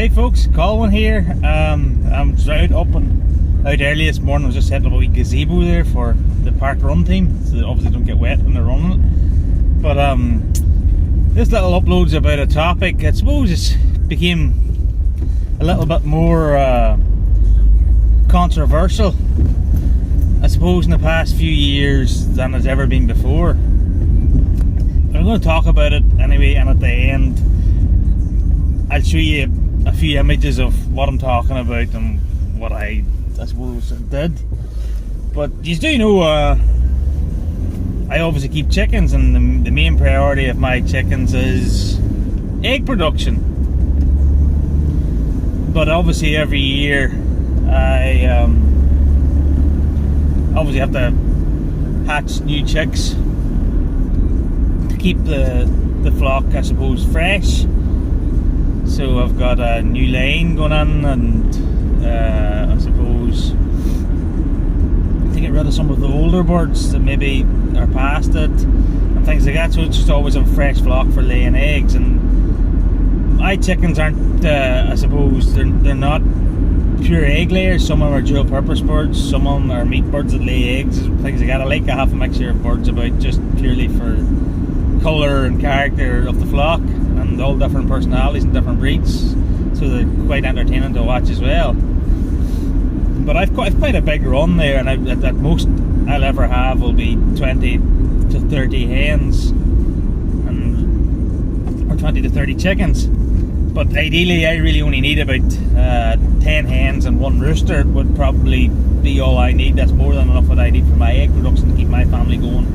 Hey folks, Colin here. I'm out early this morning. I was just setting up a wee gazebo there for the park run team, so they obviously don't get wet when they're running it. But this little upload's about a topic. I suppose it's became a little bit more controversial, I suppose, in the past few years than it's ever been before. I'm going to talk about it anyway, and at the end I'll show you a few images of what I'm talking about and what I suppose did. But you do know I obviously keep chickens, and the main priority of my chickens is egg production. But obviously every year I obviously have to hatch new chicks to keep the flock, I suppose, fresh. So I've got a new line going on, and I suppose to get rid of some of the older birds that maybe are past it and things like that. So it's just always a fresh flock for laying eggs. And my chickens aren't, I suppose, they're not pure egg layers. Some of them are dual purpose birds, some of them are meat birds that lay eggs, things like that. I like to have a mixture of birds about, just purely for colour and character of the flock, and all different personalities and different breeds, so they're quite entertaining to watch as well. But I've quite a big run there, and at most I'll ever have will be 20 to 30 hens or 20 to 30 chickens. But ideally I really only need about 10 hens and 1 rooster would probably be all I need. That's more than enough what I need for my egg production to keep my family going.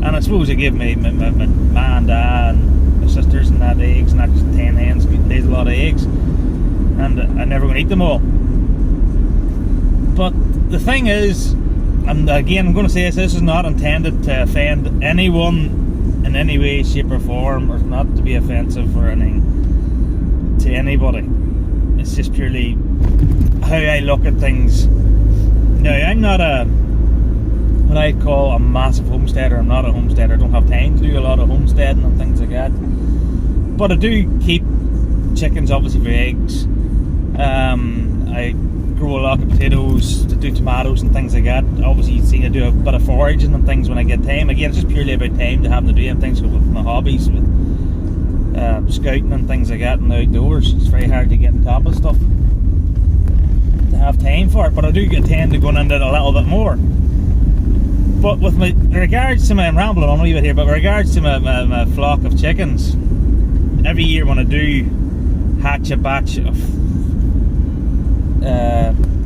And I suppose I give my ma and dad and my sisters and that eggs, and that's 10 hens lays a lot of eggs, and I'm never going to eat them all. But the thing is, and again I'm going to say this is not intended to offend anyone in any way, shape or form, or not to be offensive or anything to anybody. It's just purely how I look at things. Now, I'm not what I'd call a massive homesteader. I'm not a homesteader. I don't have time to do a lot of homesteading and things like that. But I do keep chickens obviously for eggs. I grow a lot of potatoes to do tomatoes and things like that. Obviously, you see, I do a bit of foraging and things when I get time. Again, it's just purely about time to having to do things with my hobbies, with scouting and things like that in the outdoors. It's very hard to get on top of stuff to have time for it. But I do tend to go into it a little bit more. But with regards to I'm rambling on a wee bit here, but with regards to my flock of chickens, every year when I do hatch a batch of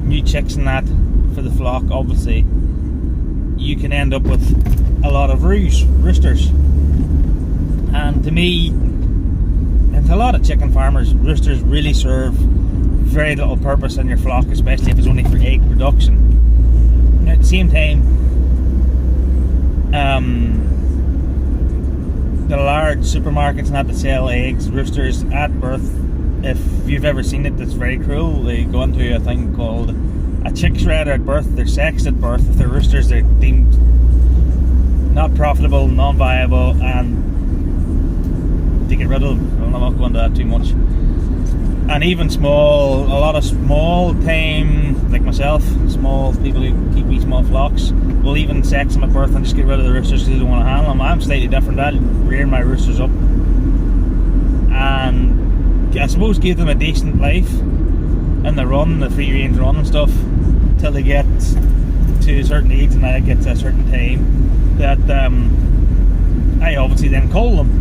new chicks and that for the flock, obviously you can end up with a lot of roosters. And to me, and to a lot of chicken farmers, roosters really serve very little purpose in your flock, especially if it's only for egg production. Now, at the same time, the large supermarkets and that to sell eggs, roosters at birth, if you've ever seen it, it's very cruel. They go into a thing called a chick shredder at birth. They're sexed at birth. If they're roosters, they're deemed not profitable, non-viable, and to get rid of them. I'm not going into that too much. And even a lot of small time, like myself, small people who keep wee small flocks, will even sex them at birth and just get rid of the roosters because they don't want to handle them. I'm slightly different. I'll rear my roosters up and I suppose give them a decent life in the run, the free range run and stuff, till they get to a certain age, and I get to a certain time that I obviously then cull them.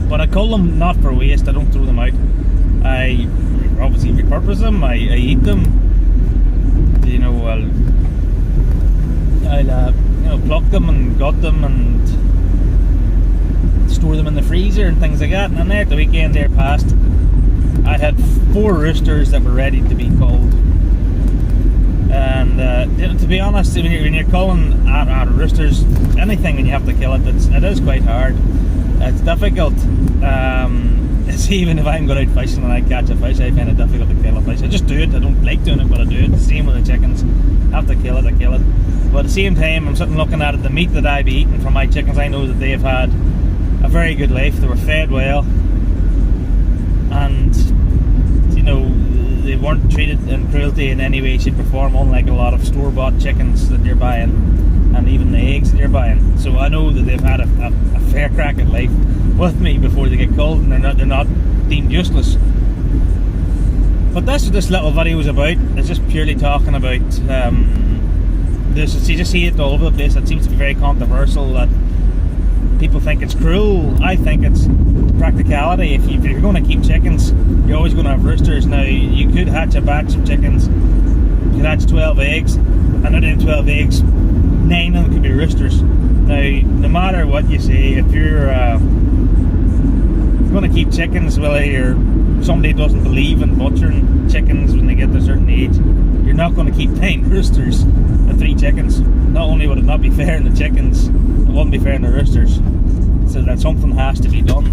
But I cull them not for waste. I don't throw them out. I obviously repurpose them. I eat them. You know, I'll pluck them and gut them and store them in the freezer and things like that. And then there, at the weekend there past, I had 4 roosters that were ready to be culled. And to be honest, when you're culling out roosters, anything when you have to kill it, it is quite hard. It's difficult. It's even if I'm going out fishing and I catch a fish, I find it difficult to kill a fish. I just do it. I don't like doing it, but I do it. The same with the chickens. I have to kill it, I kill it. But at the same time, I'm sitting looking at it, the meat that I be eating from my chickens, I know that they have had a very good life. They were fed well, and weren't treated in cruelty in any way, shape or form, unlike a lot of store-bought chickens that you're buying, and even the eggs that you're buying. So I know that they've had a fair crack at life with me before they get culled, and they're not deemed useless. But that's what this little video is about. It's just purely talking about this. You just see it all over the place. It seems to be very controversial, that people think it's cruel. I think it's practicality. If you're going to keep chickens, you're always going to have roosters. Now, you could hatch a batch of chickens, you could hatch 12 eggs, and out of them 12 eggs, 9 of them could be roosters. Now, no matter what you say, if you're going to keep chickens, somebody doesn't believe in butchering chickens when they get to a certain age, you're not going to keep 9 roosters and 3 chickens. Not only would it not be fair in the chickens, it wouldn't be fair in the roosters. So that something has to be done.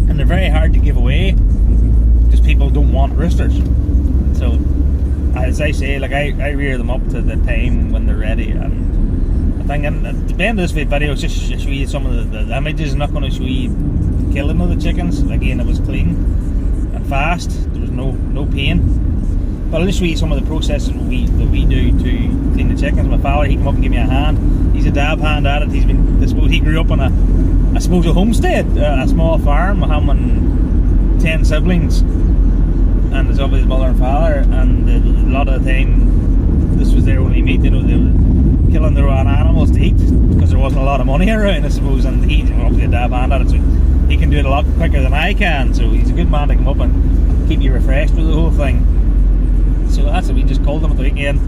And they're very hard to give away because people don't want roosters. So, as I say, like I rear them up to the time when they're ready. And I think, and at the end of this video, it's just show you some of the images. I'm not going to show you the killing of the chickens. Again, it was clean and fast. There was no pain. But I'll just show you some of the processes that we do to clean the chickens. My father, he came up and gave me a hand. He's a dab hand at it. He grew up on a homestead, a small farm, having 10 siblings, and there's obviously his mother and father, and a lot of the time this was their only meat. They were killing their own animals to eat because there wasn't a lot of money around, I suppose, and he's obviously a dab hand at it, so he can do it a lot quicker than I can, so he's a good man to come up and keep you refreshed with the whole thing. So that's what we just called them at the weekend.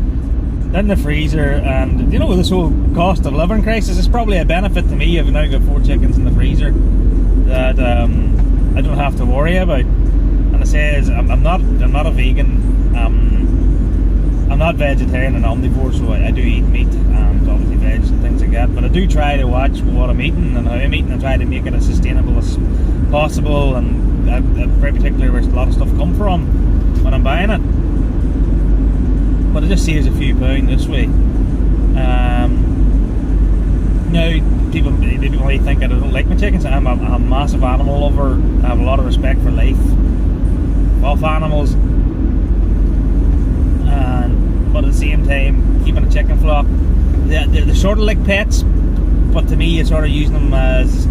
Then the freezer, and with this whole cost of living crisis, it's probably a benefit to me. I've now got 4 chickens in the freezer that I don't have to worry about. And I say I'm not a vegan. I'm not vegetarian and omnivore, so I do eat meat and obviously veg and things like that. But I do try to watch what I'm eating and how I'm eating, and try to make it as sustainable as possible. And I'm very particular where a lot of stuff come from when I'm buying it. But it just saves a few pounds this way. Now, people might think I don't like my chickens. I'm a massive animal lover. I have a lot of respect for life, of animals, but at the same time, keeping a chicken flock, they're sort of like pets, but to me, it's sort of using them as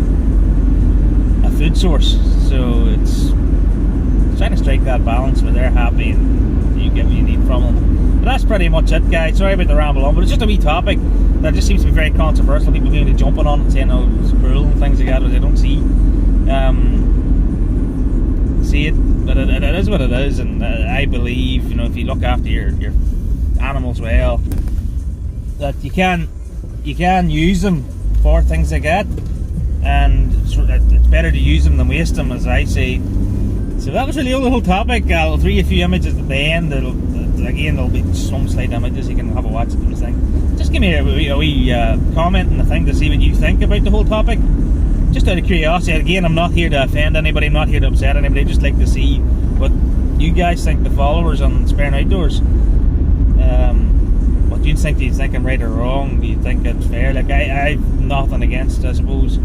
a food source. So it's trying to strike that balance where they're happy and you get what you need from them. But that's pretty much it, guys. Sorry about the ramble on, but it's just a wee topic that just seems to be very controversial. People seem to be jumping on and saying, "Oh, it's cruel" and things like that, which I don't see it. But it is what it is, and I believe, if you look after your animals well, that you can use them for things like that, and it's better to use them than waste them, as I say. So that was really the whole topic. I'll throw you a few images at the end. There'll be some slight images, you can have a watch at the thing. Just give me a wee comment and a thing to see what you think about the whole topic. Just out of curiosity. Again, I'm not here to offend anybody, I'm not here to upset anybody. I just like to see what you guys think, the followers on Spare Outdoors. What do you think? Do you think I'm right or wrong? Do you think it's fair? Like, I've nothing against, I suppose,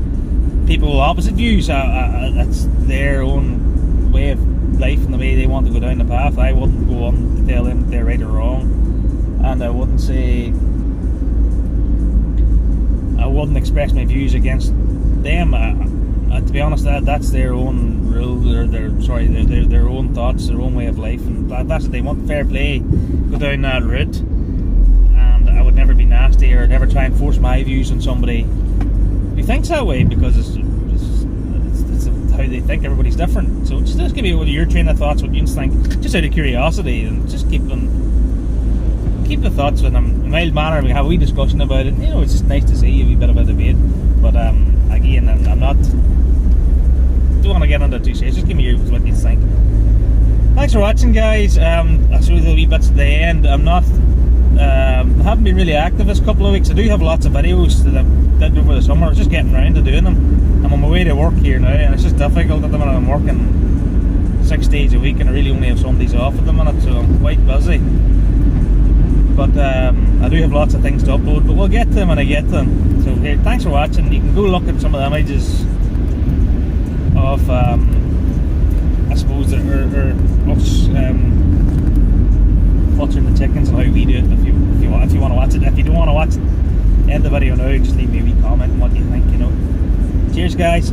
people with opposite views. That's their own way of life and the way they want to go down the path. I wouldn't go on to tell them they're right or wrong, and I wouldn't express my views against them. To be honest, that's their own rule, or their own thoughts, their own way of life, and that's what they want. Fair play, go down that route, and I would never be nasty or never try and force my views on somebody who thinks that way, because it's how they think. Everybody's different. So just give me your train of thoughts, what you think, just out of curiosity, and just keep the thoughts in a mild manner. We have a wee discussion about it. It's just nice to see a wee bit of a debate. But again, I'm not. Don't want to get into it too serious. Just give me what you think. Thanks for watching, guys. I'll show you the wee bits at the end. I'm not. Haven't been really active this couple of weeks. I do have lots of videos that I've done over the summer. I was just getting around to doing them. I'm on my way to work here now, and it's just difficult at the minute. I'm working 6 days a week, and I really only have Sundays off at the minute, so I'm quite busy. But I do have lots of things to upload, but we'll get to them when I get to them. So here, thanks for watching. You can go look at some of the images of, I suppose, butchering the chickens and how we do it. If you want to watch it, if you don't want to watch it, end the video now. Just leave me a wee comment on what you think. Cheers, guys.